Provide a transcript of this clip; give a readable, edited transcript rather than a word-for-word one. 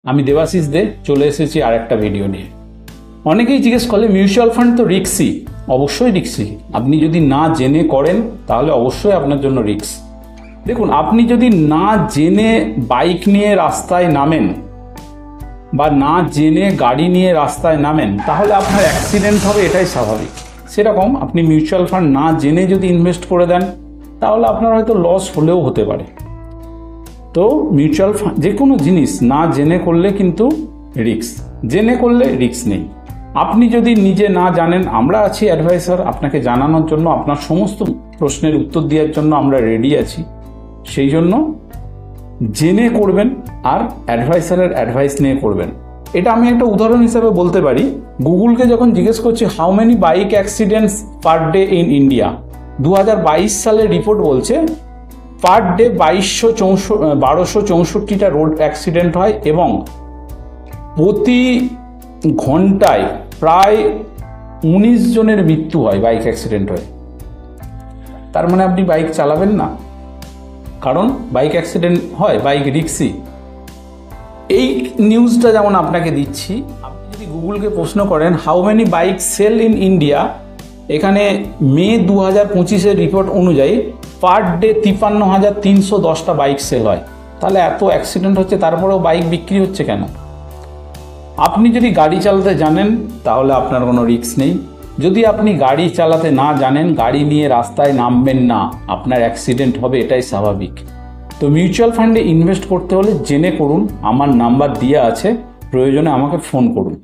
আমি দেবাশিস দে চলে এসেছি আরেকটা ভিডিও নিয়ে। অনেকেই জিজ্ঞেস করলে মিউচুয়াল ফান্ড তো রিস্কি। অবশ্যই রিস্কি। আপনি যদি না জেনে করেন তাহলে অবশ্যই আপনার জন্য রিস্ক। দেখুন, আপনি যদি না জেনে বাইক নিয়ে রাস্তায় নামেন বা না জেনে গাড়ি নিয়ে রাস্তায় নামেন তাহলে আপনার অ্যাক্সিডেন্ট হবে, এটাই স্বাভাবিক। সেরকম আপনি মিউচুয়াল ফান্ড না জেনে যদি ইনভেস্ট করে দেন তাহলে আপনার হয়তো লস হলেও হতে পারে। তো মিউচুয়াল ফান্ড যে কোনো জিনিস না জেনে করলে কিন্তু রিস্ক, জেনে করলে রিস্ক নেই। আপনি যদি নিজে না জানেন, আমরা আছি অ্যাডভাইসার, আপনাকে জানানোর জন্য, আপনার সমস্ত প্রশ্নের উত্তর দেওয়ার জন্য আমরা রেডি আছি। সেই জন্য জেনে করবেন আর অ্যাডভাইসারের অ্যাডভাইস নিয়ে করবেন। এটা আমি একটা উদাহরণ হিসাবে বলতে পারি। গুগলকে যখন জিজ্ঞেস করছি how many bike accidents per day in India, 2022 সালের রিপোর্ট বলছে পার ডে 1264টা রোড অ্যাক্সিডেন্ট হয় এবং প্রতি ঘন্টায় প্রায় 19 জনের মৃত্যু হয় বাইক অ্যাক্সিডেন্ট হয়। তার মানে আপনি বাইক চালাবেন না, কারণ বাইক অ্যাক্সিডেন্ট হয়, বাইক রিস্কি। এই নিউজটা যেমন আপনাকে দিচ্ছি, আপনি যদি গুগলকে প্রশ্ন করেন how many bike sell in India, এখানে মে 2025-এর রিপোর্ট অনুযায়ী পার ডে 53,310টা বাইক সেল হয়। তাহলে এত অ্যাক্সিডেন্ট হচ্ছে, তারপরেও বাইক বিক্রি হচ্ছে কেন? আপনি যদি গাড়ি চালাতে জানেন তাহলে আপনার কোনো রিস্ক নেই। যদি আপনি গাড়ি চালাতে না জানেন, গাড়ি নিয়ে রাস্তায় নামবেন না, আপনার অ্যাক্সিডেন্ট হবে, এটাই স্বাভাবিক। তো মিউচুয়াল ফান্ডে ইনভেস্ট করতে হলে জেনে করুন। আমার নাম্বার দেওয়া আছে, প্রয়োজনে আমাকে ফোন করুন।